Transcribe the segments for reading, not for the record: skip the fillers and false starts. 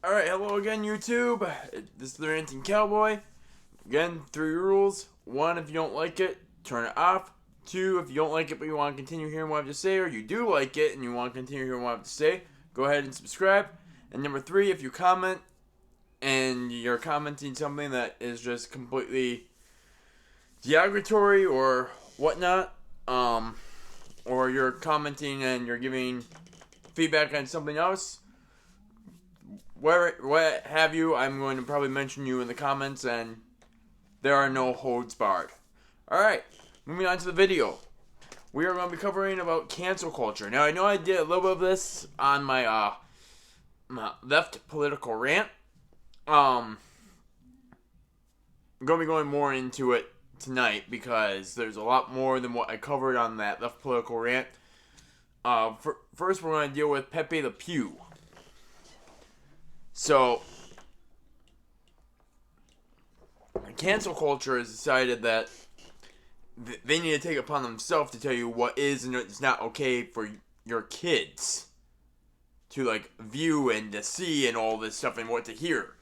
Alright, hello again, YouTube. This is the Ranting Cowboy. Again, 3 rules. 1, if you don't like it, turn it off. 2, if you don't like it but you want to continue hearing what I have to say, or you do like it and you want to continue hearing what I have to say, go ahead and subscribe. And number 3, if you comment and you're commenting something that is just completely derogatory or whatnot, or you're commenting and you're giving feedback on something else, what have you, I'm going to probably mention you in the comments, and there are no holds barred. Alright, moving on to the video. We are going to be covering about cancel culture. Now, I know I did a little bit of this on my, my left political rant. I'm going to be going more into it tonight because there's a lot more than what I covered on that left political rant. First, we're going to deal with Pepe Le Pew. So, cancel culture has decided that they need to take it upon themselves to tell you what is and is not okay for your kids to, like, view and to see and all this stuff and what to hear.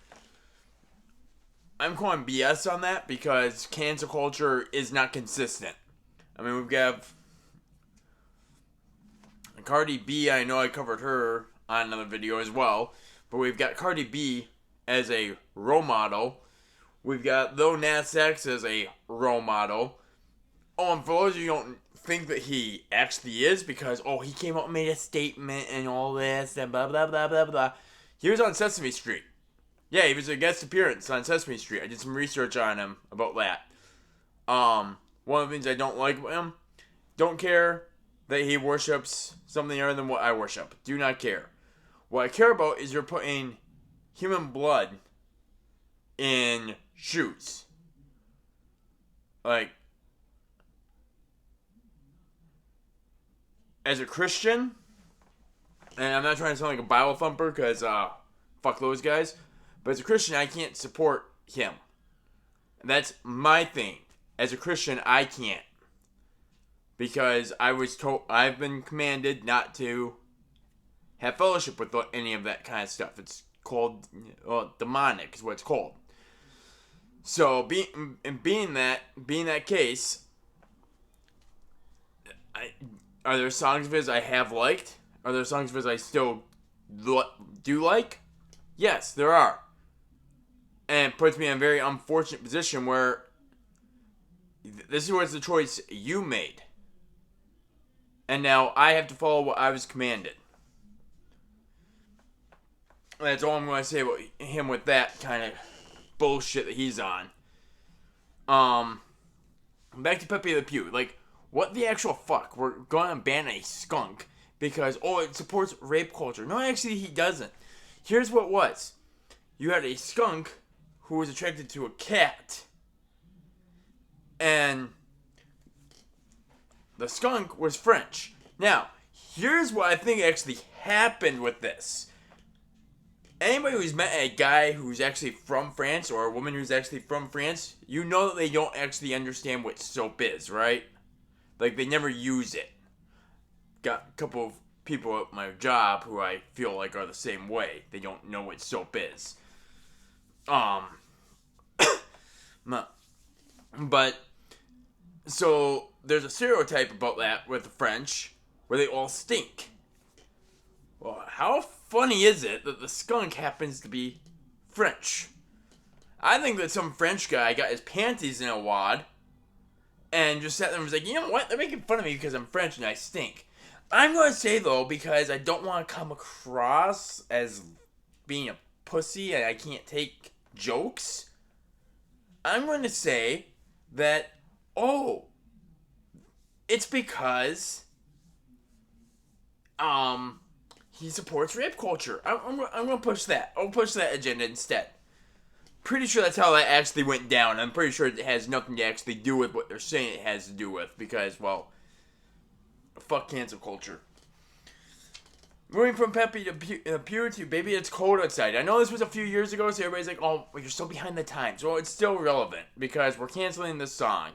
I'm calling BS on that because cancel culture is not consistent. I mean, we've got Cardi B. I know I covered her on another video as well. But we've got Cardi B as a role model. We've got Lil Nas X as a role model. Oh, and for those of you who don't think that he actually is, because, he came out and made a statement and all this and blah, blah, blah, blah, blah. He was on Sesame Street. Yeah, he was a guest appearance on Sesame Street. I did some research on him about that. One of the things I don't like about him, don't care that he worships something other than what I worship. Do not care. What I care about is you're putting human blood in shoes. Like, as a Christian, and I'm not trying to sound like a Bible thumper because, fuck those guys, but as a Christian, I can't support him. And that's my thing. As a Christian, I can't. Because I've been commanded not to have fellowship with any of that kind of stuff. It's called, demonic is what it's called. So, being that case, are there songs of his I have liked? Are there songs of his I still do like? Yes, there are. And it puts me in a very unfortunate position where this is what's the choice you made. And now I have to follow what I was commanded. That's all I'm going to say about him with that kind of bullshit that he's on. Back to Pepe Le Pew. Like, what the actual fuck? We're going to ban a skunk because, it supports rape culture. No, actually, he doesn't. Here's what it was. You had a skunk who was attracted to a cat. And the skunk was French. Now, here's what I think actually happened with this. Anybody who's met a guy who's actually from France or a woman who's actually from France, you know that they don't actually understand what soap is, right? Like, they never use it. Got a couple of people at my job who I feel like are the same way. They don't know what soap is. But, so, there's a stereotype about that with the French, where they all stink. Well, how funny is it that the skunk happens to be French? I think that some French guy got his panties in a wad and just sat there and was like, you know what? They're making fun of me because I'm French and I stink. I'm going to say, though, because I don't want to come across as being a pussy and I can't take jokes, I'm going to say that, it's because, he supports rape culture. I'm going to push that. I'll push that agenda instead. Pretty sure that's how that actually went down. I'm pretty sure it has nothing to actually do with what they're saying it has to do with. Because, fuck cancel culture. Moving from Pepe Le Pew to Baby It's Cold Outside. I know this was a few years ago, so everybody's like, you're so behind the times. Well, it's still relevant. Because we're canceling this song.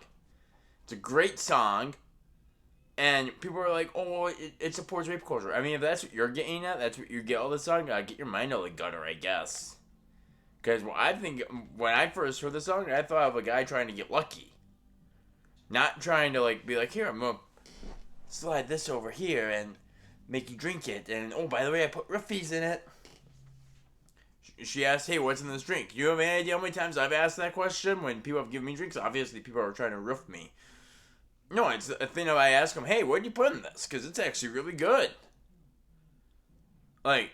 It's a great song. And people are like, oh, well, it supports rape culture. I mean, if that's what you're getting at, that's what you get all this song, get your mind out of the gutter, I guess. Because I think when I first heard the song, I thought of a guy trying to get lucky. Not trying to, like, be like, here, I'm going to slide this over here and make you drink it. And, oh, by the way, I put roofies in it. She asked, hey, what's in this drink? You have any idea how many times I've asked that question when people have given me drinks? Obviously, people are trying to roof me. No, it's a thing that I ask them, hey, what did you put in this? Because it's actually really good. Like,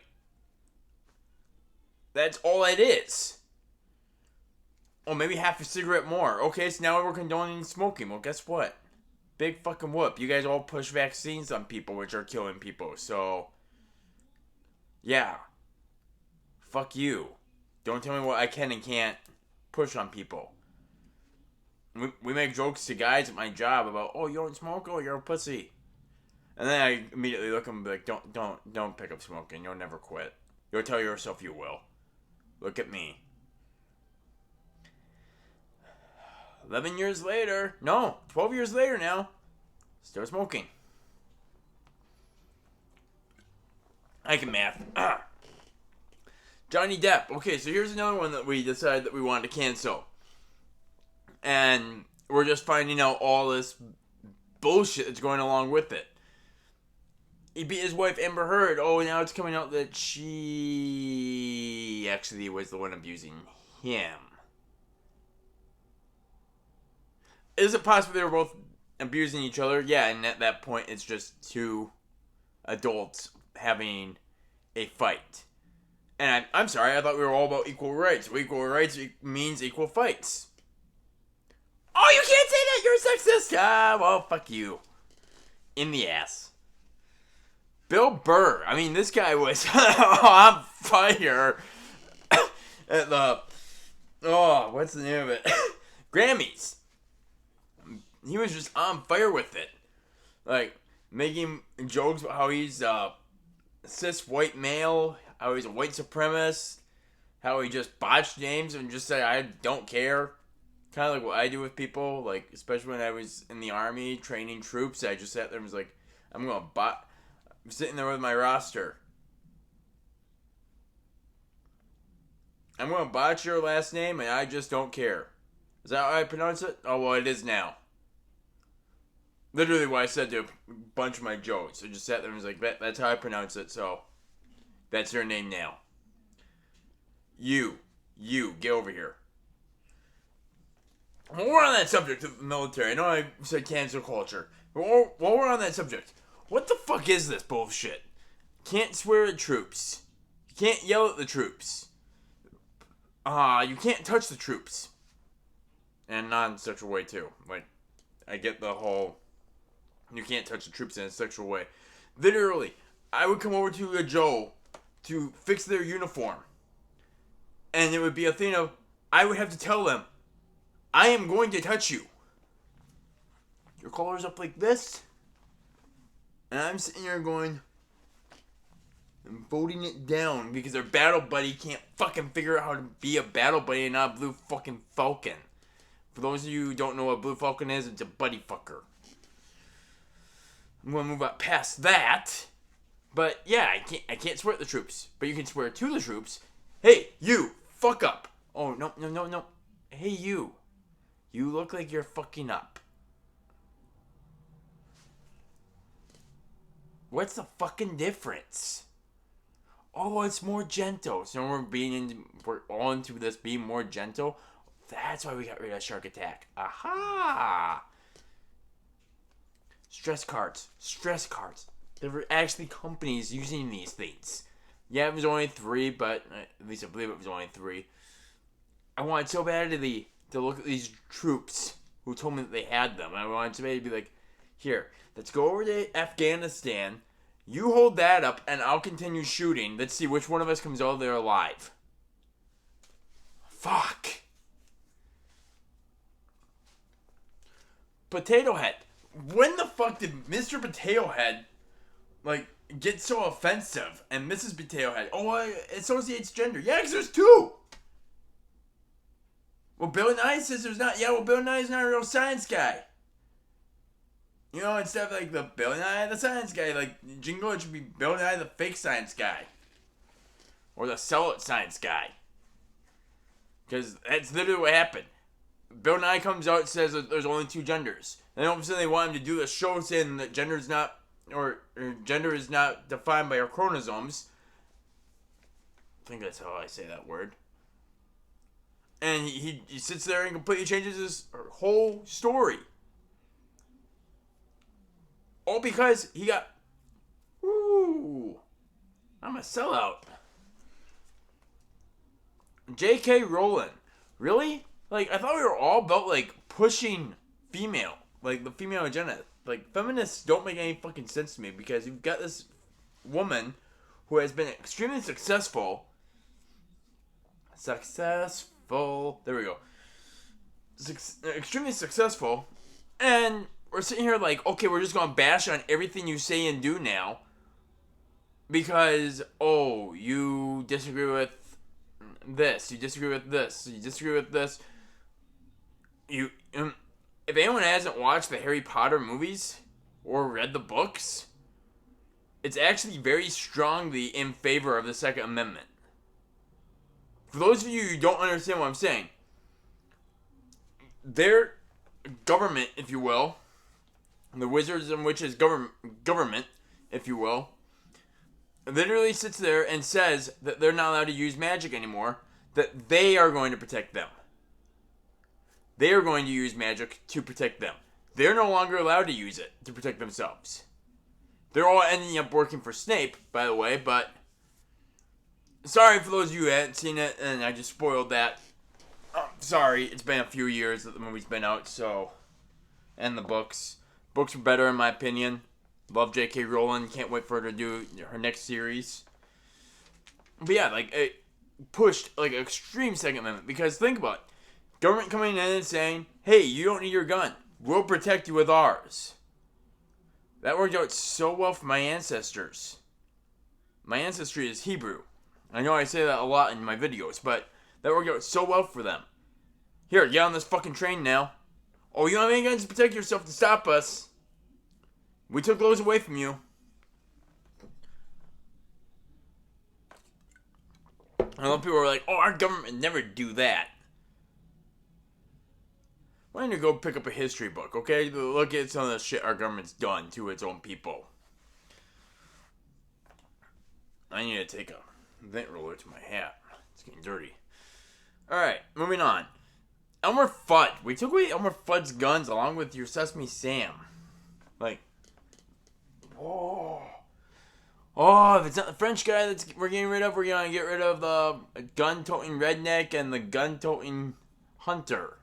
that's all it is. Oh, maybe half a cigarette more. Okay, so now we're condoning smoking. Well, guess what? Big fucking whoop. You guys all push vaccines on people, which are killing people. So, yeah. Fuck you. Don't tell me what I can and can't push on people. We make jokes to guys at my job about, oh, you don't smoke? Oh, you're a pussy. And then I immediately look at them and be like, don't pick up smoking. You'll never quit. You'll tell yourself you will. Look at me. 11 years later. No, 12 years later now. Still smoking. I can math. Johnny Depp. Okay, so here's another one that we decided that we wanted to cancel. And we're just finding out all this bullshit that's going along with it. He beat his wife Amber Heard. Oh, now it's coming out that she actually was the one abusing him. Is it possible they were both abusing each other? Yeah, and at that point, it's just two adults having a fight. And I'm sorry, I thought we were all about equal rights. Well, equal rights means equal fights. Oh, you can't say that! You're sexist! Ah, well, fuck you. In the ass. Bill Burr. I mean, this guy was on fire at the... Oh, what's the name of it? Grammys. He was just on fire with it. Like, making jokes about how he's a cis white male, how he's a white supremacist, how he just botched names and just said, I don't care. Kind of like what I do with people, like, especially when I was in the army training troops, I just sat there and was like, I'm sitting there with my roster. I'm going to botch your last name and I just don't care. Is that how I pronounce it? Oh, well, it is now. Literally what I said to a bunch of my jokes. I just sat there and was like, that's how I pronounce it, so that's your name now. You, get over here. While we're on that subject of the military, I know I said cancel culture, but while we're on that subject, what the fuck is this bullshit? Can't swear at troops. You can't yell at the troops. You can't touch the troops. And not in a sexual way, too. Like, I get the whole, you can't touch the troops in a sexual way. Literally, I would come over to a Joe to fix their uniform. And it would be a thing of, I would have to tell them, I am going to touch you. Your collar's up like this. And I'm sitting here going, I'm voting it down because their battle buddy can't fucking figure out how to be a battle buddy and not a blue fucking falcon. For those of you who don't know what blue falcon is, it's a buddy fucker. I'm going to move up past that. But yeah, I can't swear at the troops. But you can swear to the troops. Hey, you, fuck up. Oh, no. Hey, you. You look like you're fucking up. What's the fucking difference? Oh, it's more gentle. So we're all into this being more gentle. That's why we got rid of Shark Attack. Aha! Stress cards. There were actually companies using these things. Yeah, it was only 3, but at least I believe it was only 3. I wanted so bad to look at these troops who told me that they had them. I wanted somebody to be like, here, let's go over to Afghanistan. You hold that up, and I'll continue shooting. Let's see which one of us comes out there alive. Fuck. Potato Head. When the fuck did Mr. Potato Head, get so offensive? And Mrs. Potato Head, it associates gender. Yeah, because there's 2. Well, Bill Nye says there's not. Yeah, well, Bill Nye is not a real science guy. You know, instead of like the Bill Nye the Science Guy, like Jingle, it should be Bill Nye the Fake Science Guy. Or the Sell It Science Guy. Because that's literally what happened. Bill Nye comes out and says that there's only 2 genders. And all of a sudden they want him to do a show saying that gender is not defined by our chromosomes. I think that's how I say that word. And he sits there and completely changes his whole story. All because he got... Ooh. I'm a sellout. J.K. Rowling. Really? Like, I thought we were all about, like, pushing female. Like, the female agenda. Like, feminists don't make any fucking sense to me. Because you've got this woman who has been extremely successful. There we go. Extremely successful. And we're sitting here like, okay, we're just going to bash on everything you say and do now. Because, oh, you disagree with this. You disagree with this. You disagree with this. If anyone hasn't watched the Harry Potter movies or read the books, it's actually very strongly in favor of the Second Amendment. For those of you who don't understand what I'm saying, their government, if you will, the Wizards and Witches government, if you will, literally sits there and says that they're not allowed to use magic anymore, that they are going to protect them. They are going to use magic to protect them. They're no longer allowed to use it to protect themselves. They're all ending up working for Snape, by the way, but sorry for those of you who hadn't seen it, and I just spoiled that. Sorry, it's been a few years that the movie's been out, so... And the books. Books are better, in my opinion. Love J.K. Rowling. Can't wait for her to do her next series. But yeah, like, it pushed, like, extreme Second Amendment. Because think about it. Government coming in and saying, hey, you don't need your gun. We'll protect you with ours. That worked out so well for my ancestors. My ancestry is Hebrew. I know I say that a lot in my videos, but that worked out so well for them. Here, get on this fucking train now. Oh, you don't have any guns to protect yourself to stop us. We took those away from you. And a lot of people are like, oh, our government would never do that. Why don't you go pick up a history book, okay? Look at some of the shit our government's done to its own people. I need to take a vent roller to my hat. It's getting dirty. Alright, moving on. Elmer Fudd. We took away Elmer Fudd's guns along with your Sesame Sam. Like, whoa. Oh, if it's not the French guy that we're getting rid of, we're going to get rid of the gun-toting redneck and the gun-toting hunter.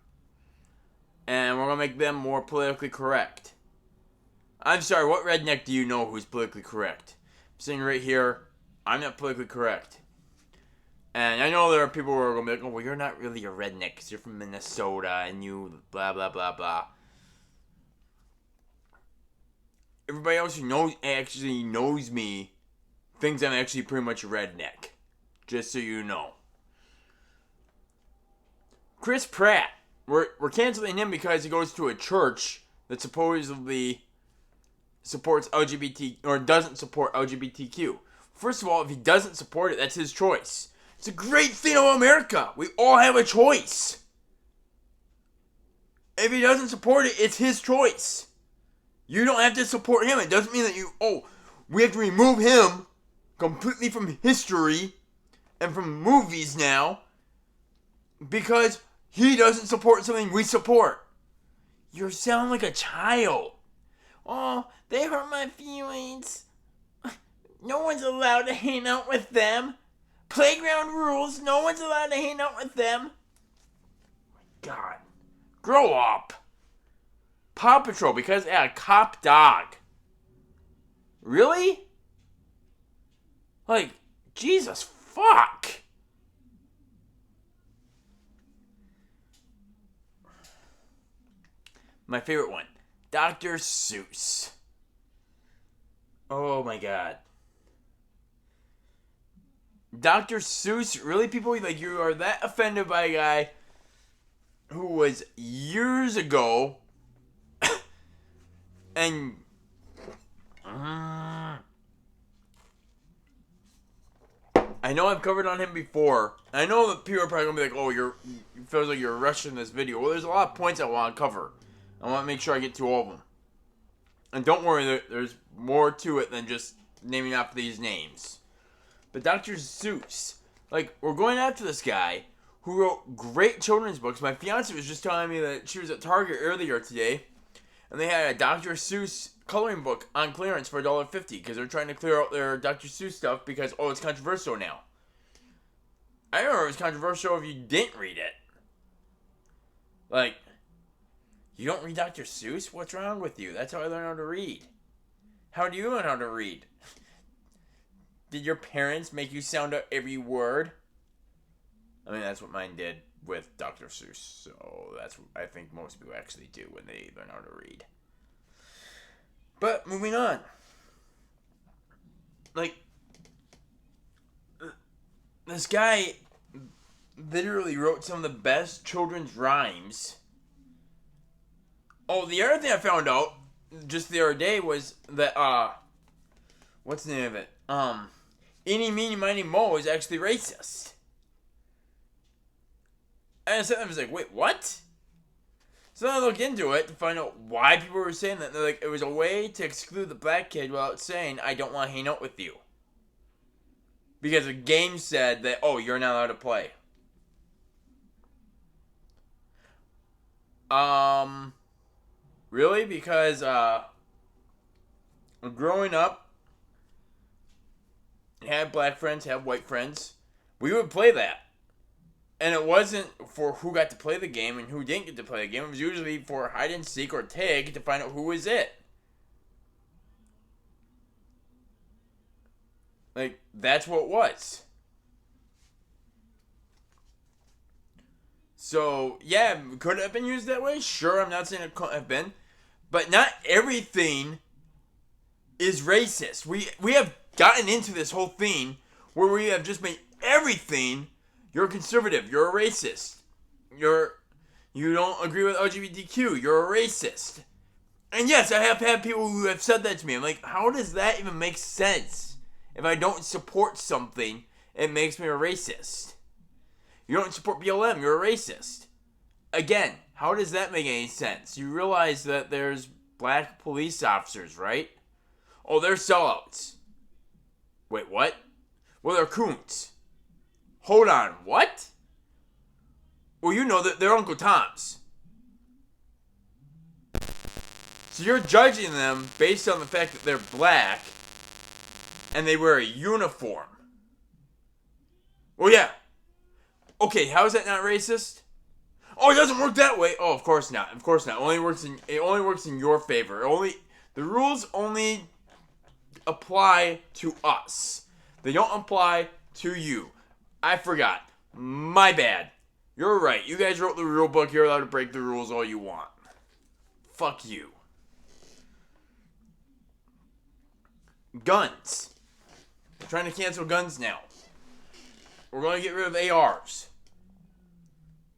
And we're going to make them more politically correct. I'm sorry, what redneck do you know who's politically correct? I'm sitting right here. I'm not politically correct. And I know there are people who are going to be like, oh, well, you're not really a redneck because you're from Minnesota and you blah, blah, blah, blah. Everybody else who actually knows me thinks I'm actually pretty much a redneck. Just so you know. Chris Pratt. We're canceling him because he goes to a church that supposedly supports LGBT or doesn't support LGBTQ. First of all, if he doesn't support it, that's his choice. It's a great thing about America. We all have a choice. If he doesn't support it, it's his choice. You don't have to support him. It doesn't mean that we have to remove him completely from history and from movies now because he doesn't support something we support. You sound like a child. Oh, they hurt my feelings. No one's allowed to hang out with them. Playground rules, no one's allowed to hang out with them. My God. Grow up. Paw Patrol because it had a cop dog. Really? Like, Jesus fuck. My favorite one, Dr. Seuss. Oh my God. Dr. Seuss, really, people? Like, you are that offended by a guy who was years ago And I know I've covered on him before. I know that people are probably gonna be like, "Oh, it feels like you're rushing this video." Well, there's a lot of points I want to cover. I want to make sure I get to all of them. And don't worry, there's more to it than just naming off these names. But Dr. Seuss, like, we're going after this guy who wrote great children's books. My fiance was just telling me that she was at Target earlier today, and they had a Dr. Seuss coloring book on clearance for $1.50 because they're trying to clear out their Dr. Seuss stuff because, oh, it's controversial now. I remember it was controversial if you didn't read it. Like, you don't read Dr. Seuss? What's wrong with you? That's how I learned how to read. How do you learn how to read? Did your parents make you sound out every word? I mean, that's what mine did with Dr. Seuss. So that's what I think most people actually do when they learn how to read. But moving on. Like, this guy literally wrote some of the best children's rhymes. Oh, the other thing I found out just the other day was that, what's the name of it? Eeny, meeny, miny, mo is actually racist. And I was like, wait, what? So then I looked into it to find out why people were saying that. They're like, it was a way to exclude the black kid without saying, I don't want to hang out with you. Because the game said that, oh, you're not allowed to play. Really? Because, growing up, had black friends, had white friends, we would play that. And it wasn't for who got to play the game and who didn't get to play the game. It was usually for hide and seek or tag to find out who was it. Like, that's what it was. So, yeah, could it have been used that way? Sure, I'm not saying it couldn't have been. But not everything is racist. We have gotten into this whole thing where we have just made everything, you're a conservative, you're a racist. You don't agree with LGBTQ, you're a racist. And yes, I have had people who have said that to me. I'm like, how does that even make sense? If I don't support something, it makes me a racist. You don't support BLM, you're a racist. Again, how does that make any sense? You realize that there's black police officers, right? Oh, they're sellouts. Wait, what? Well, they're coons. Hold on, what? Well, you know that they're Uncle Toms. So you're judging them based on the fact that they're black and they wear a uniform. Well, yeah. Okay, how is that not racist? Oh, it doesn't work that way. Oh, of course not. Of course not. It only works in your favor. The rules only apply to us. They don't apply to you. I forgot. My bad. You're right. You guys wrote the rule book. You're allowed to break the rules all you want. Fuck you. Guns. We're trying to cancel guns now. We're going to get rid of ARs.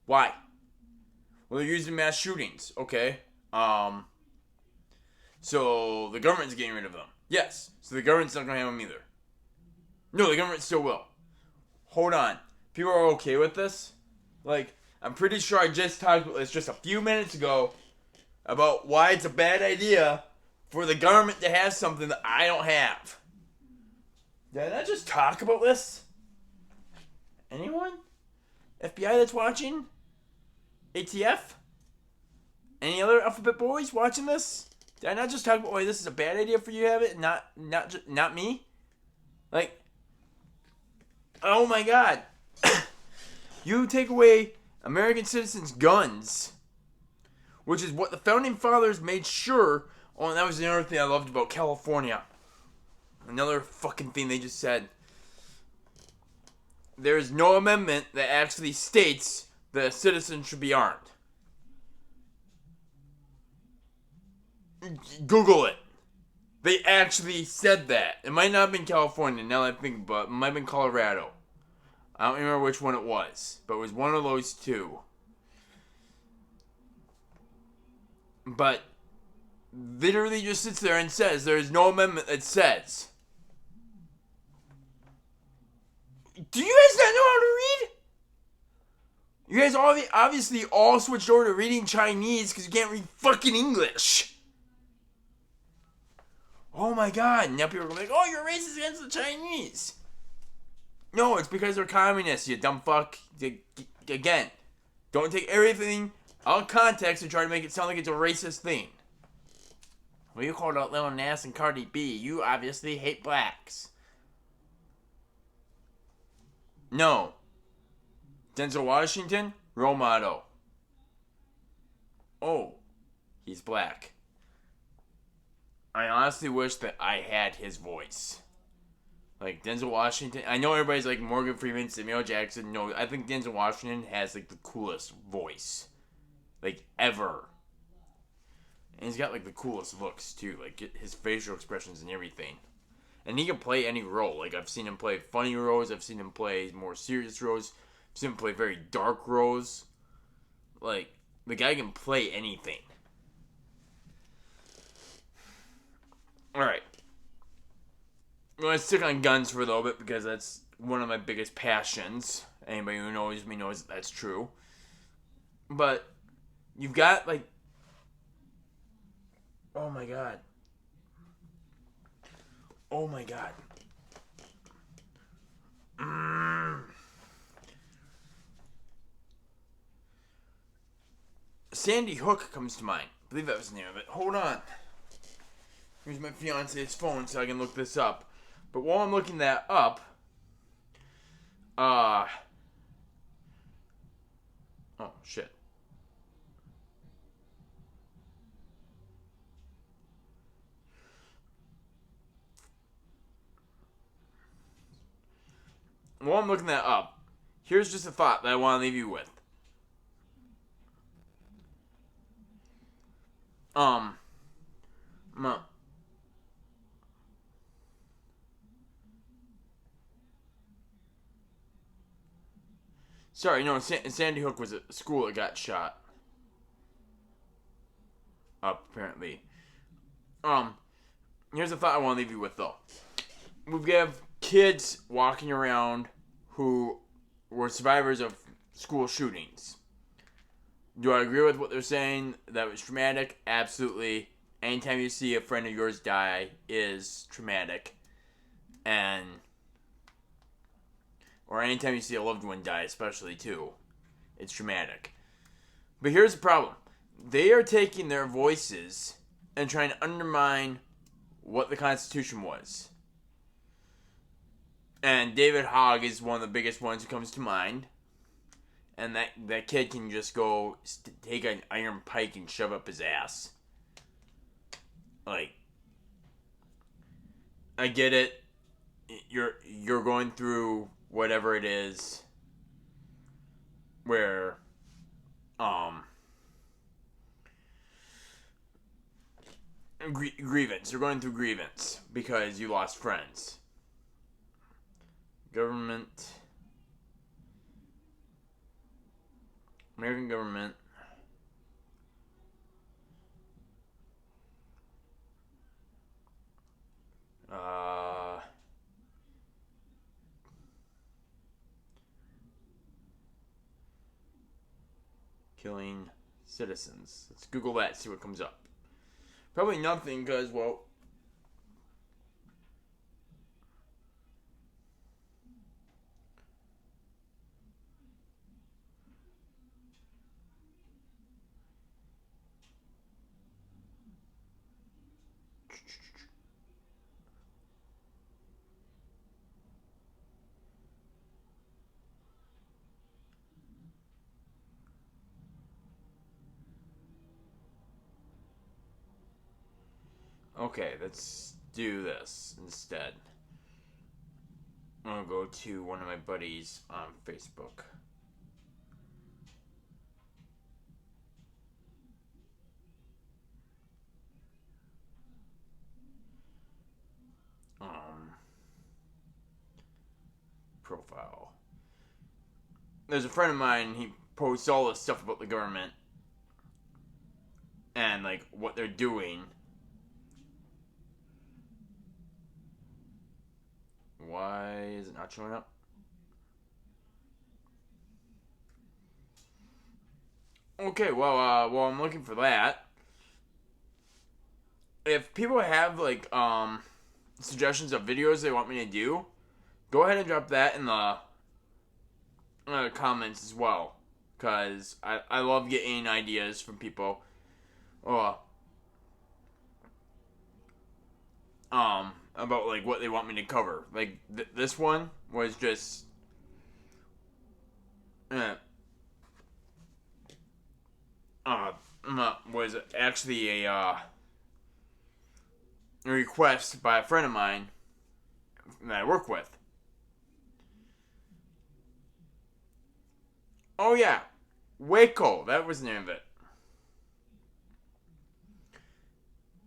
Why? Well, they're used in mass shootings. Okay. So the government's getting rid of them. Yes. So the government's not going to have them either. No, the government still will. Hold on. People are okay with this? Like, I'm pretty sure I just talked about this just a few minutes ago about why it's a bad idea for the government to have something that I don't have. Did I not just talk about this? Anyone? FBI that's watching? ATF? Any other alphabet boys watching this? Did I not just talk about why this is a bad idea for you to have it and not me? Like, oh my god. You take away American citizens' guns, which is what the founding fathers made sure. Oh, and that was the other thing I loved about California. Another fucking thing they just said. There is no amendment that actually states that a citizen should be armed. Google it. They actually said that. It might not have been California, now that I think about it. It might have been Colorado. I don't remember which one it was, but it was one of those two. But literally just sits there and says there is no amendment that says. Do you guys not know how to read? You guys obviously all switched over to reading Chinese because you can't read fucking English. Oh my god. And now people are like, oh, you're racist against the Chinese. No, it's because they're communists, you dumb fuck. Again, don't take everything out of context and try to make it sound like it's a racist thing. Well, you called out Lil Nas and Cardi B. You obviously hate blacks. No. Denzel Washington, role model. Oh, he's black. I honestly wish that I had his voice. Like, Denzel Washington. I know everybody's like Morgan Freeman, Samuel Jackson. No, I think Denzel Washington has like the coolest voice. Like, ever. And he's got like the coolest looks too. Like, his facial expressions and everything. And he can play any role. Like, I've seen him play funny roles. I've seen him play more serious roles. I've seen him play very dark roles. Like, the guy can play anything. Alright. I'm going to stick on guns for a little bit because that's one of my biggest passions. Anybody who knows me knows that's true. But you've got, like... Oh my god. Oh my god. Sandy Hook comes to mind. I believe that was the name of it. Hold on. Here's my fiance's phone so I can look this up. But while I'm looking that up, oh shit. While I'm looking that up, here's just a thought that I want to leave you with. Sorry, no, Sandy Hook was a school that got shot up, apparently. Here's a thought I want to leave you with, though. We have kids walking around who were survivors of school shootings. Do I agree with what they're saying? That was traumatic? Absolutely. Anytime you see a friend of yours die is traumatic. Or anytime you see a loved one die, especially too, it's traumatic. But here's the problem. They are taking their voices and trying to undermine what the Constitution was. And David Hogg is one of the biggest ones who comes to mind. And that kid can just go take an iron pike and shove up his ass. Like, I get it. You're going through whatever it is where grievance. You're going through grievance because you lost friends. American government killing citizens. Let's Google that, see what comes up. Probably nothing, because, well... Okay, let's do this instead. I'm gonna go to one of my buddies on Facebook. Profile. There's a friend of mine, he posts all this stuff about the government and like what they're doing Why is it not showing up? Okay, well, I'm looking for that. If people have like suggestions of videos they want me to do, go ahead and drop that in the comments as well, because I love getting ideas from people. Oh, about like what they want me to cover. Like this one was just uh, was actually a request by a friend of mine that I work with. Oh yeah, Waco. That was the name of it.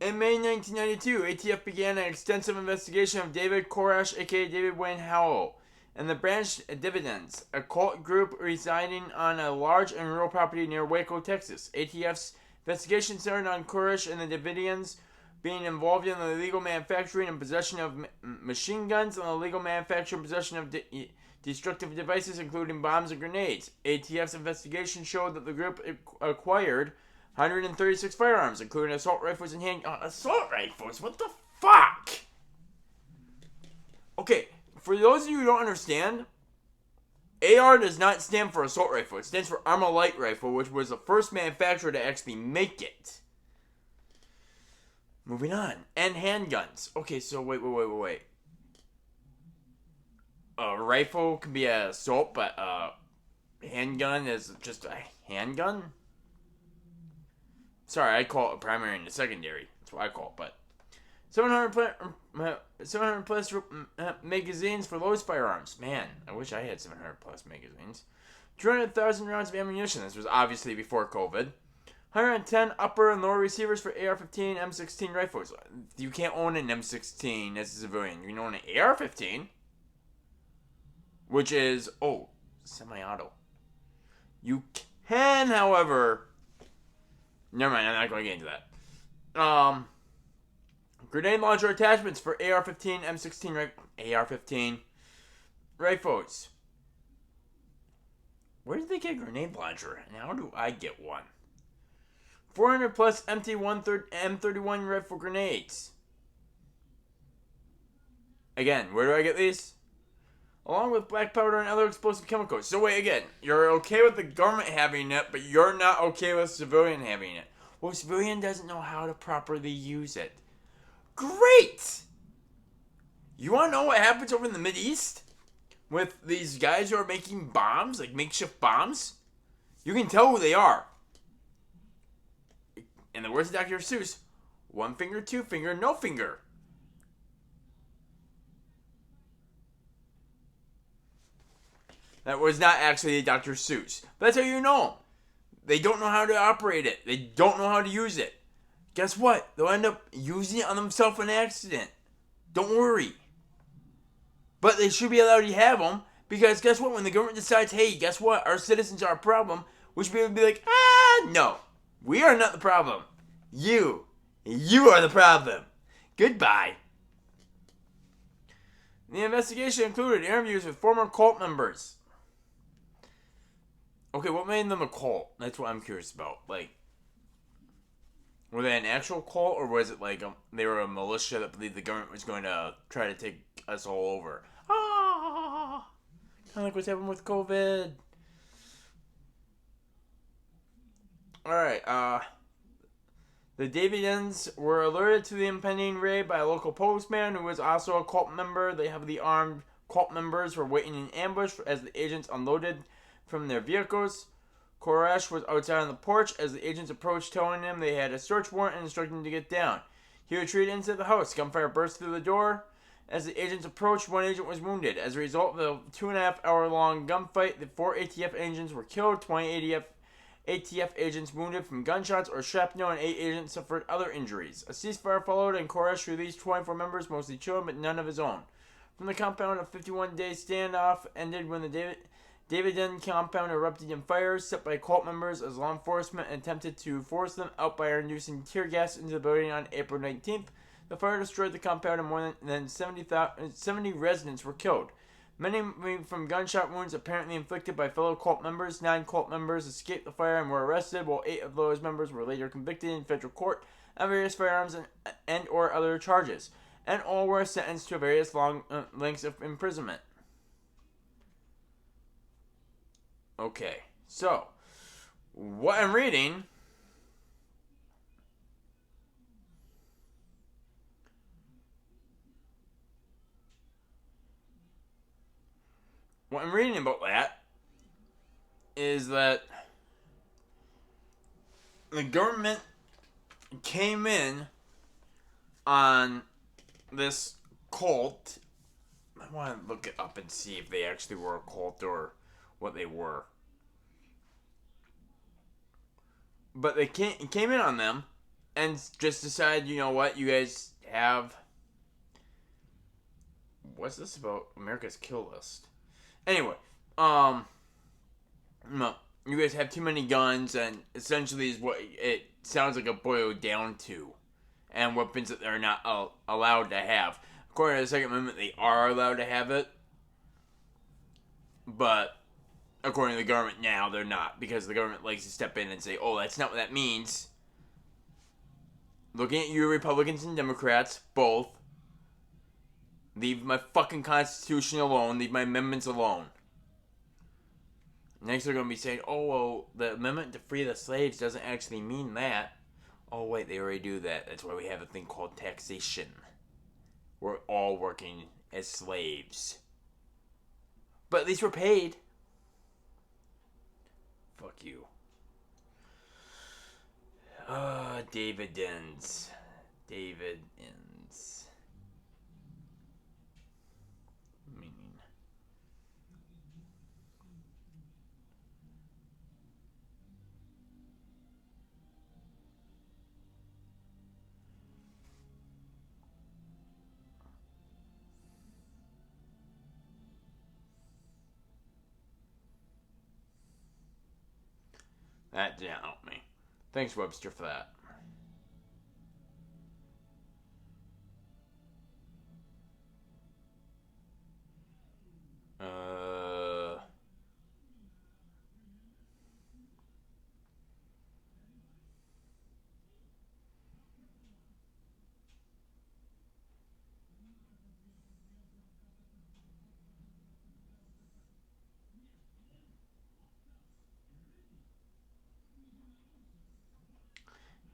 In May 1992, ATF began an extensive investigation of David Koresh, aka David Wayne Howell, and the Branch Dividends, a cult group residing on a large and rural property near Waco, Texas. ATF's investigation centered on Koresh and the Dividends being involved in the illegal manufacturing and possession of machine guns and the illegal manufacture and possession of destructive devices, including bombs and grenades. ATF's investigation showed that the group acquired 136 firearms, including assault rifles and assault rifles? What the fuck? Okay, for those of you who don't understand, AR does not stand for assault rifle. It stands for Armalite rifle, which was the first manufacturer to actually make it. Moving on. And handguns. Okay, so wait. A rifle can be an assault, but a handgun is just a handgun? Sorry, I call it a primary and a secondary. That's what I call it, but 700 plus magazines for those firearms. Man, I wish I had 700 plus magazines. 200,000 rounds of ammunition. This was obviously before COVID. 110 upper and lower receivers for AR-15, M16 rifles. You can't own an M16 as a civilian. You can own an AR-15, which is, semi-auto. You can, however... Never mind, I'm not going to get into that. Grenade launcher attachments for AR-15, M16, AR-15 rifles. Where did they get a grenade launcher? And how do I get one? 400 plus empty M31 rifle grenades. Again, where do I get these? Along with black powder and other explosive chemicals. So wait, again, you're okay with the government having it, but you're not okay with civilian having it. Well, civilian doesn't know how to properly use it. Great! You want to know what happens over in the Mideast? With these guys who are making bombs, like makeshift bombs? You can tell who they are. In the words of Dr. Seuss, one finger, two finger, no finger. That was not actually Dr. Seuss. But that's how you know. They don't know how to operate it. They don't know how to use it. Guess what? They'll end up using it on themselves in an accident. Don't worry. But they should be allowed to have them. Because guess what? When the government decides, hey, guess what? Our citizens are a problem. We should be able to be like, no. We are not the problem. You are the problem. Goodbye. The investigation included interviews with former cult members. Okay, what made them a cult? That's what I'm curious about. Like, were they an actual cult, or was it like they were a militia that believed the government was going to try to take us all over? Kind of like what's happened with COVID. Alright, the Davidians were alerted to the impending raid by a local postman who was also a cult member. The heavily armed cult members were waiting in ambush as the agents unloaded from their vehicles. Koresh was outside on the porch as the agents approached, telling him they had a search warrant and instructing him to get down. He retreated inside the house. Gunfire burst through the door. As the agents approached, one agent was wounded. As a result of the 2.5 hour long gunfight, the 4 ATF agents were killed, 20 ATF agents wounded from gunshots or shrapnel, and 8 agents suffered other injuries. A ceasefire followed, and Koresh released 24 members, mostly children, but none of his own. From the compound, a 51-day standoff ended when the Davidian compound erupted in fires set by cult members as law enforcement attempted to force them out by inducing tear gas into the building on April 19th. The fire destroyed the compound and more than 70 residents were killed. Many from gunshot wounds apparently inflicted by fellow cult members. 9 cult members escaped the fire and were arrested, while 8 of those members were later convicted in federal court on various firearms and or other charges, and all were sentenced to various long lengths of imprisonment. Okay, so what I'm reading about that is that the government came in on this cult. I want to look it up and see if they actually were a cult or what they were. But they came in on them and just decided, you know what, you guys have... What's this about? America's Kill List. Anyway, no, you guys have too many guns, and essentially is what it sounds like it boiled down to, and weapons that they're not allowed to have. According to the Second Amendment, they are allowed to have it, but according to the government now, they're not, because the government likes to step in and say, oh, that's not what that means. Looking at you Republicans and Democrats, both, leave my fucking Constitution alone. Leave my amendments alone. Next they're going to be saying, oh, well, the amendment to free the slaves doesn't actually mean that. Oh, wait, they already do that. That's why we have a thing called taxation. We're all working as slaves. But at least we're paid. Fuck you. Dividends. That didn't help me. Thanks, Webster, for that.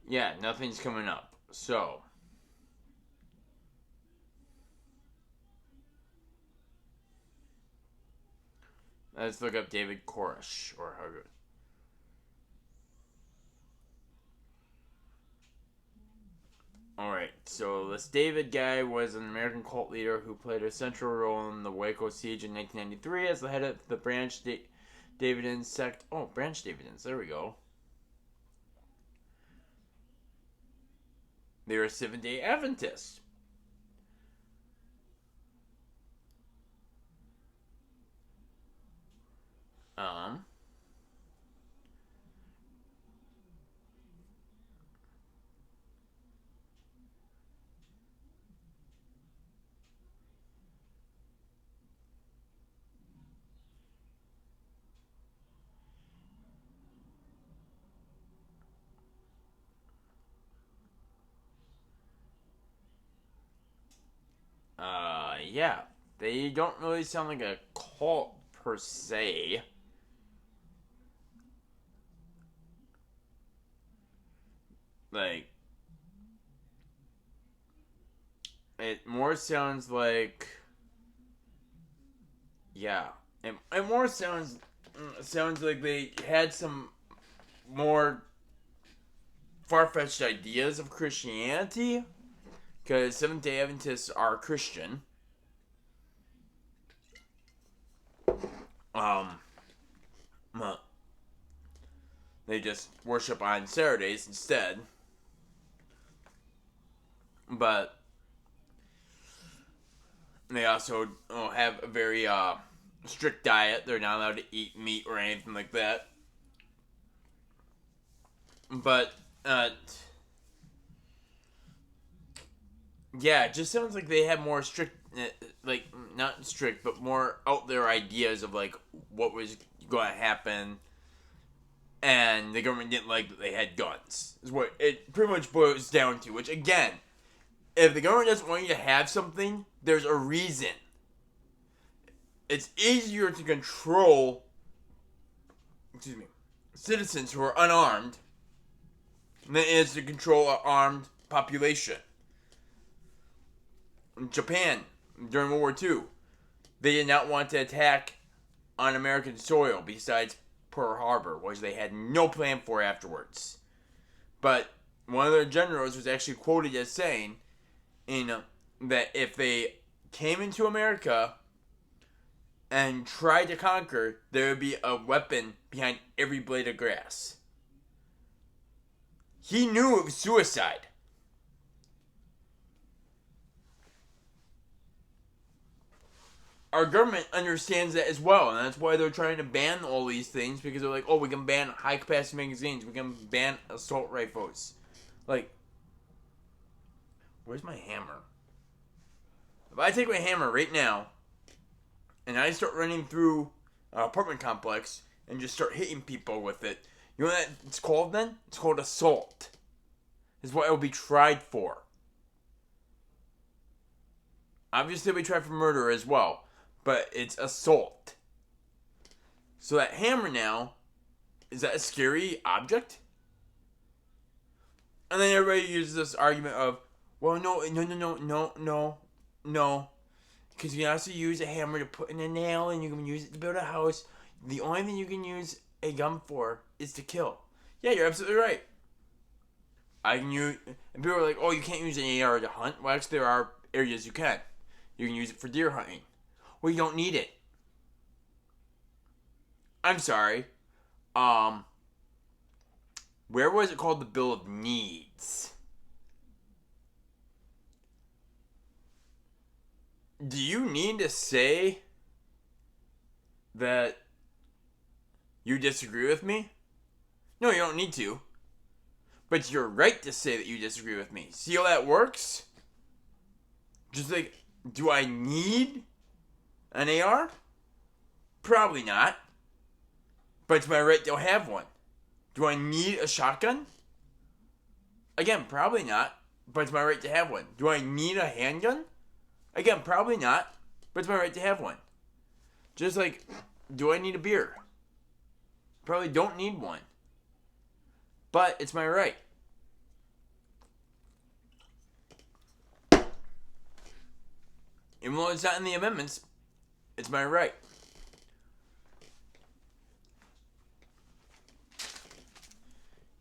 Yeah, nothing's coming up. So, let's look up David Koresh or Harvard. Alright, so this David guy was an American cult leader who played a central role in the Waco siege in 1993 as the head of the Branch Davidians sect. Oh, Branch Davidians, there we go. They were Seventh-day Adventists. Yeah. They don't really sound like a cult per se. Like, it more sounds like, yeah, it more sounds like they had some more far-fetched ideas of Christianity, because Seventh-day Adventists are Christian. They just worship on Saturdays instead. But they also have a very strict diet. They're not allowed to eat meat or anything like that. But Yeah, it just sounds like they have more strict, like, not strict, but more out there ideas of, like, what was going to happen. And the government didn't like that they had guns. Is what it pretty much boils down to. Which, again, if the government doesn't want you to have something, there's a reason. It's easier to control, citizens who are unarmed than it is to control an armed population. In Japan, during World War II, they did not want to attack on American soil besides Pearl Harbor, which they had no plan for afterwards. But one of their generals was actually quoted as saying that if they came into America and tried to conquer, there would be a weapon behind every blade of grass. He knew it was suicide. Our government understands that as well, and that's why they're trying to ban all these things, because they're like, oh, we can ban high-capacity magazines, we can ban assault rifles. Like, where's my hammer? If I take my hammer right now, and I start running through an apartment complex, and just start hitting people with it, you know what it's called then? It's called assault. It's what it will be tried for. Obviously, it'll be tried for murder as well. But it's assault. So that hammer now, is that a scary object? And then everybody uses this argument of, well, no. Because you can also use a hammer to put in a nail, and you can use it to build a house. The only thing you can use a gun for is to kill. Yeah, you're absolutely right. And people are like, oh, you can't use an AR to hunt. Well, actually, there are areas you can. You can use it for deer hunting. Well, you don't need it. I'm sorry. Where was it called the Bill of Needs? Do you need to say that you disagree with me? No, you don't need to. But you're right to say that you disagree with me. See how that works? Just like, do I need an AR? Probably not. But it's my right to have one. Do I need a shotgun? Again, probably not. But it's my right to have one. Do I need a handgun? Again, probably not. But it's my right to have one. Just like, do I need a beer? Probably don't need one. But it's my right. Even though it's not in the amendments, it's my right.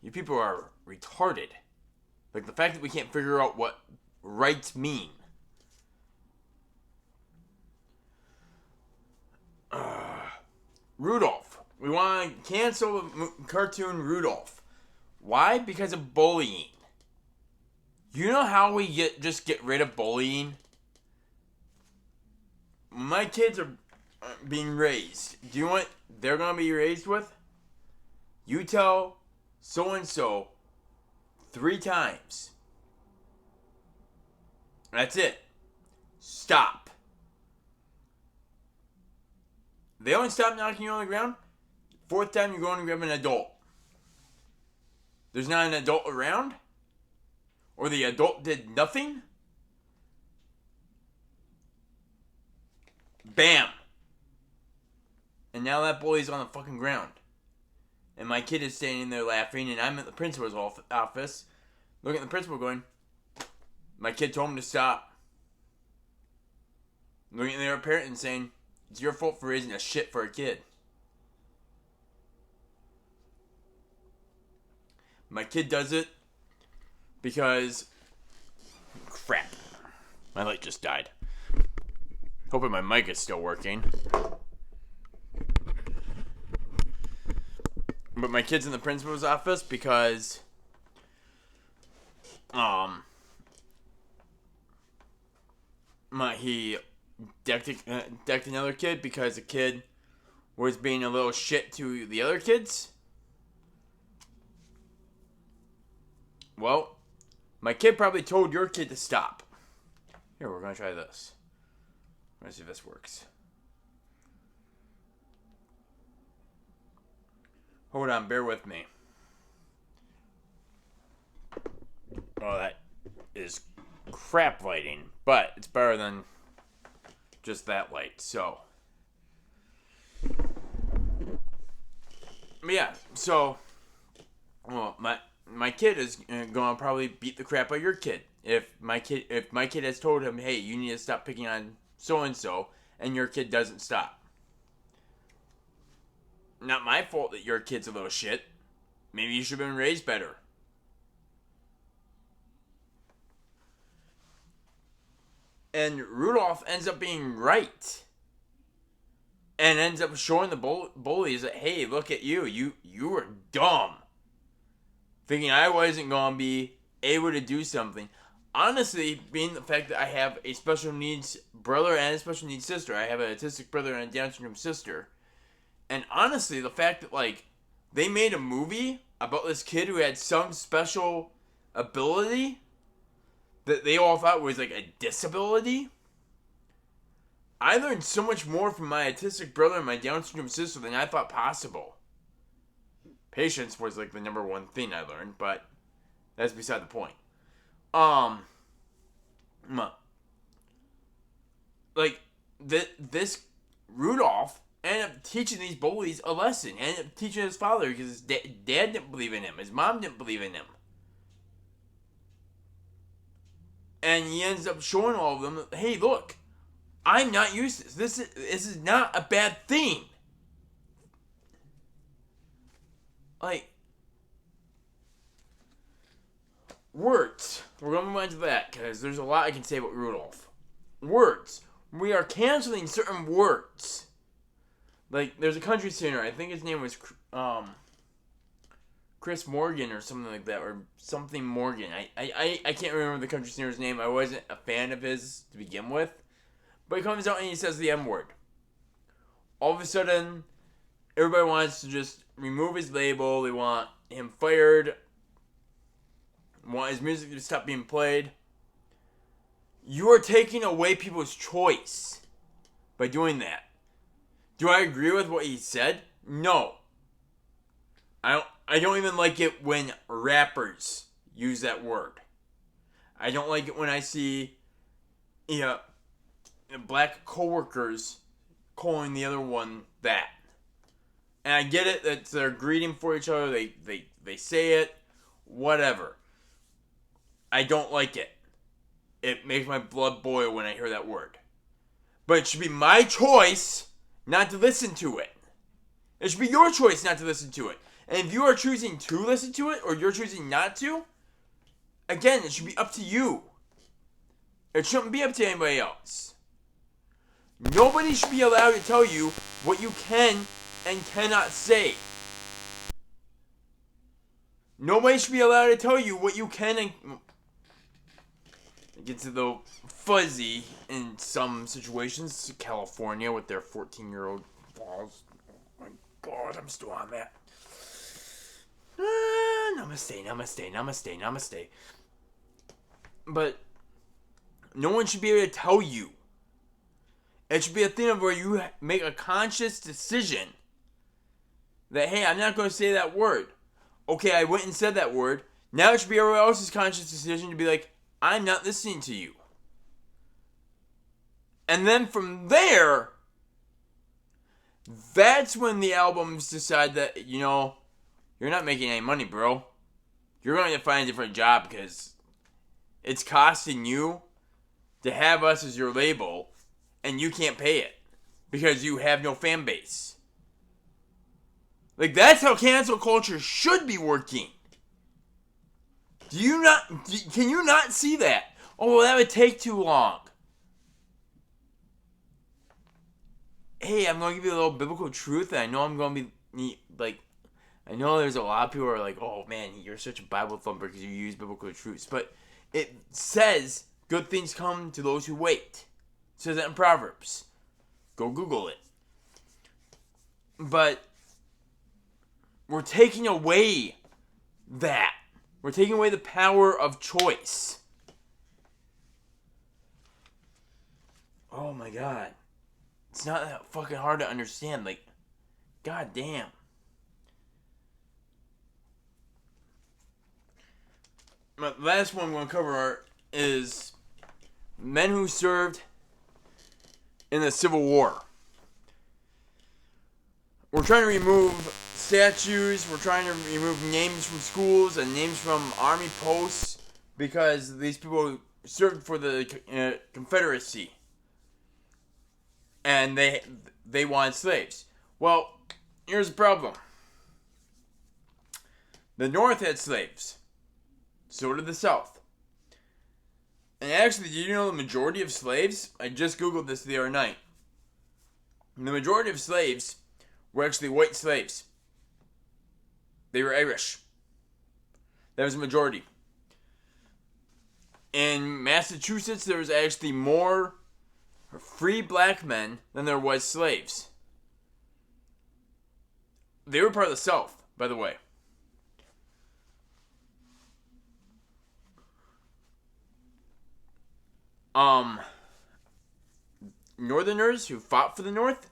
You people are retarded. Like the fact that we can't figure out what rights mean. Rudolph. We want to cancel the cartoon Rudolph. Why? Because of bullying. You know how we just get rid of bullying? My kids are being raised. Do you know what they're going to be raised with? You tell so-and-so 3 times. That's it. Stop. They only stop knocking you on the ground. 4th time you're going to grab an adult. There's not an adult around? Or the adult did nothing? Bam! And now that bully's on the fucking ground. And my kid is standing there laughing, and I'm at the principal's office, looking at the principal going, my kid told him to stop. Looking at their parent and saying, it's your fault for raising a shit for a kid. My kid does it because... Crap. My light just died. Hoping my mic is still working. But my kid's in the principal's office because... he decked another kid because the kid was being a little shit to the other kids. Well, my kid probably told your kid to stop. Here, we're going to try this. We're going to see if this works. Hold on, bear with me. Oh, that is crap lighting, but it's better than just that light, so. But yeah, so, well, my kid is going to probably beat the crap out of your kid. If my kid has told him, hey, you need to stop picking on so-and-so, and your kid doesn't stop. Not my fault that your kid's a little shit. Maybe you should have been raised better. And Rudolph ends up being right. And ends up showing the bullies that, hey, look at you. You were dumb. Thinking I wasn't going to be able to do something. Honestly, being the fact that I have a special needs brother and a special needs sister. I have an autistic brother and a Down syndrome sister. And honestly, the fact that, like, they made a movie about this kid who had some special ability that they all thought was, like, a disability. I learned so much more from my autistic brother and my Down syndrome sister than I thought possible. Patience was, like, the number one thing I learned, but that's beside the point. Like, this Rudolph ended up teaching these bullies a lesson. Ended up teaching his father because his dad didn't believe in him. His mom didn't believe in him. And he ends up showing all of them, hey, look, I'm not used to this. This is not a bad thing. Like, words. We're going to move on to that because there's a lot I can say about Rudolph. Words. We are canceling certain words. Like, there's a country singer, I think his name was Chris Morgan or something like that, or something Morgan. I can't remember the country singer's name. I wasn't a fan of his to begin with. But he comes out and he says the M word. All of a sudden, everybody wants to just remove his label. They want him fired. Want his music to stop being played. You are taking away people's choice by doing that. Do I agree with what he said? No. I don't even like it when rappers use that word. I don't like it when I see black coworkers calling the other one that. And I get it that they're greeting for each other. They say it. Whatever. I don't like it. It makes my blood boil when I hear that word. But it should be my choice not to listen to it. It should be your choice not to listen to it. And if you are choosing to listen to it or you're choosing not to, again, it should be up to you. It shouldn't be up to anybody else. Nobody should be allowed to tell you what you can and cannot say. Nobody should be allowed to tell you what you can and... It gets a little fuzzy in some situations. California with their 14-year-old laws. Oh my God, I'm still on that. Namaste. But no one should be able to tell you. It should be a thing of where you make a conscious decision that, hey, I'm not going to say that word. Okay, I went and said that word. Now it should be everyone else's conscious decision to be like, I'm not listening to you. And then from there, that's when the albums decide that, you're not making any money, bro. You're going to find a different job because it's costing you to have us as your label and you can't pay it because you have no fan base. Like, that's how cancel culture should be working. Can you not see that? Oh, well, that would take too long. Hey, I'm going to give you a little biblical truth, and I know I'm going to be, I know there's a lot of people who are like, oh, man, you're such a Bible thumper because you use biblical truths. But it says, good things come to those who wait. It says that in Proverbs. Go Google it. But we're taking away that. We're taking away the power of choice. Oh my god. It's not that fucking hard to understand. Like, god damn. My last one I'm going to cover is men who served in the Civil War. We're trying to remove statues, we're trying to remove names from schools and names from army posts because these people served for the Confederacy. And they wanted slaves. Well, here's the problem. The North had slaves. So did the South. And actually, did you know the majority of slaves? I just googled this the other night. The majority of slaves were actually white slaves. They were Irish. That was the majority. In Massachusetts, there was actually more free black men than there was slaves. They were part of the South, by the way. Northerners who fought for the North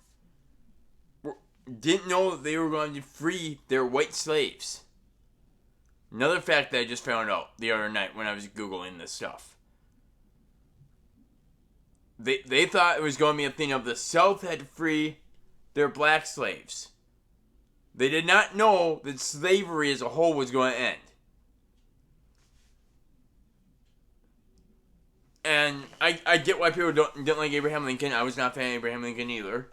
didn't know that they were going to free their white slaves. Another fact that I just found out the other night when I was Googling this stuff. They thought it was going to be a thing of the South had to free their black slaves. They did not know that slavery as a whole was going to end. And I get why people didn't like Abraham Lincoln. I was not a fan of Abraham Lincoln either.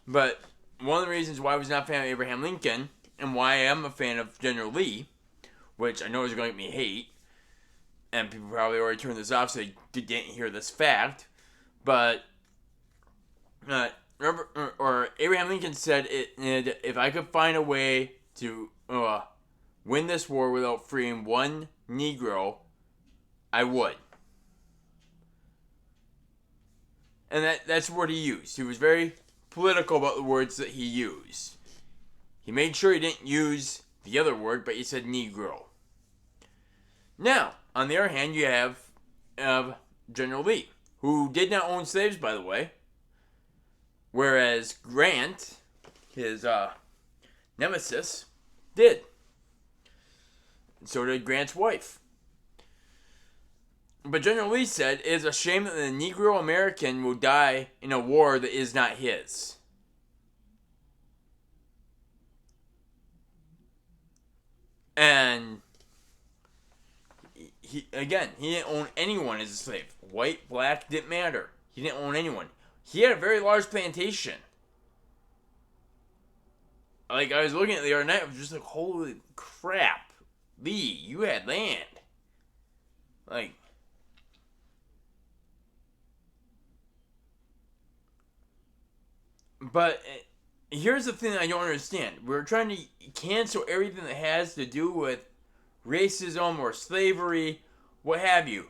But one of the reasons why I was not a fan of Abraham Lincoln, and why I am a fan of General Lee, which I know is going to get me hate, and people probably already turned this off so they didn't hear this fact, but Abraham Lincoln said, if I could find a way to win this war without freeing one Negro, I would. And that's the word he used. He was very political about the words that he used. He made sure he didn't use the other word, but he said Negro. Now, on the other hand, you have General Lee, who did not own slaves, by the way. Whereas Grant, his nemesis, did. And so did Grant's wife. But General Lee said, it is a shame that the Negro American will die in a war that is not his. And he didn't own anyone as a slave. White, black, didn't matter. He didn't own anyone. He had a very large plantation. Like, I was looking at it the other night, I was just like, holy crap. Lee, you had land. Like, but here's the thing I don't understand. We're trying to cancel everything that has to do with racism or slavery, what have you.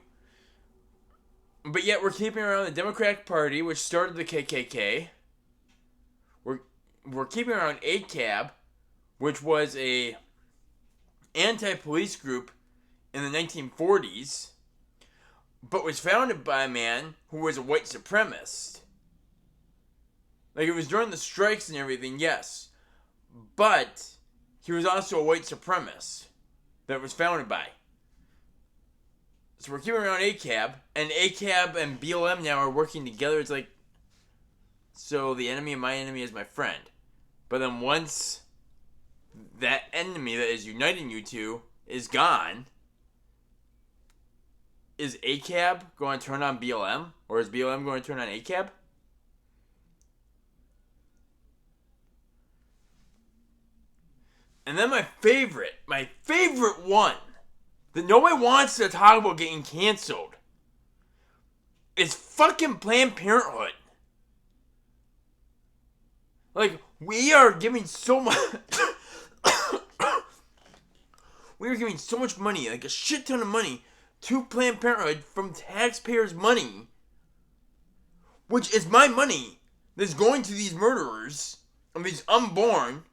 But yet we're keeping around the Democratic Party, which started the KKK. We're keeping around ACAB, which was a anti-police group in the 1940s, but was founded by a man who was a white supremacist. Like, it was during the strikes and everything, yes. But he was also a white supremacist that was founded by. So we're keeping around ACAB, and ACAB and BLM now are working together. It's like, so the enemy of my enemy is my friend. But then once that enemy that is uniting you two is gone, is ACAB going to turn on BLM? Or is BLM going to turn on ACAB? And then my favorite one that nobody wants to talk about getting canceled is fucking Planned Parenthood. Like, we are giving so much we are giving so much money, like a shit ton of money, to Planned Parenthood from taxpayers' money, which is my money that's going to these murderers of these unborn.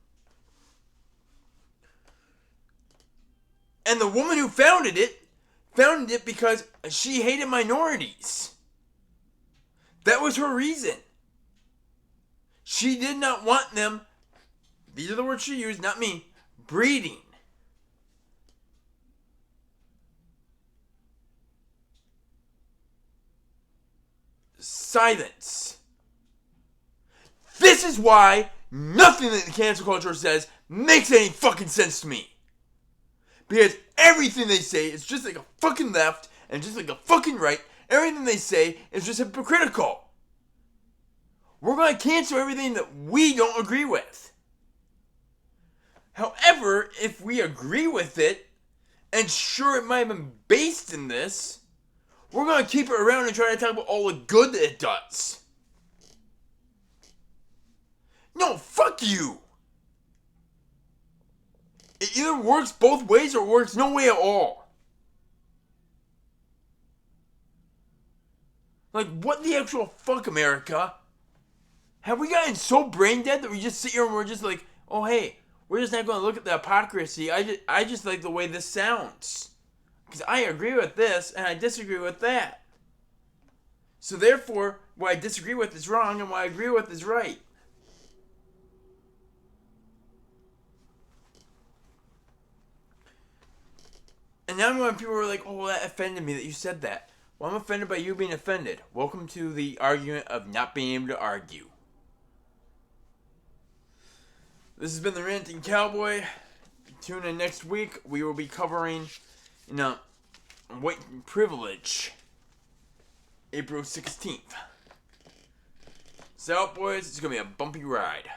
And the woman who founded it because she hated minorities. That was her reason. She did not want them, these are the words she used, not me, breeding. Silence. This is why nothing that the cancel culture says makes any fucking sense to me. Because everything they say is just like a fucking left and just like a fucking right. Everything they say is just hypocritical. We're going to cancel everything that we don't agree with. However, if we agree with it, and sure it might have been based in this, we're going to keep it around and try to talk about all the good that it does. No, fuck you. It either works both ways or it works no way at all. Like, what the actual fuck, America? Have we gotten so brain dead that we just sit here and we're just like, oh hey, we're just not going to look at the hypocrisy. I just like the way this sounds. Because I agree with this and I disagree with that. So therefore, what I disagree with is wrong and what I agree with is right. And now when people are like, oh, that offended me that you said that. Well, I'm offended by you being offended. Welcome to the argument of not being able to argue. This has been the Ranting Cowboy. Tune in next week. We will be covering, white privilege. April 16th. So, boys, it's going to be a bumpy ride.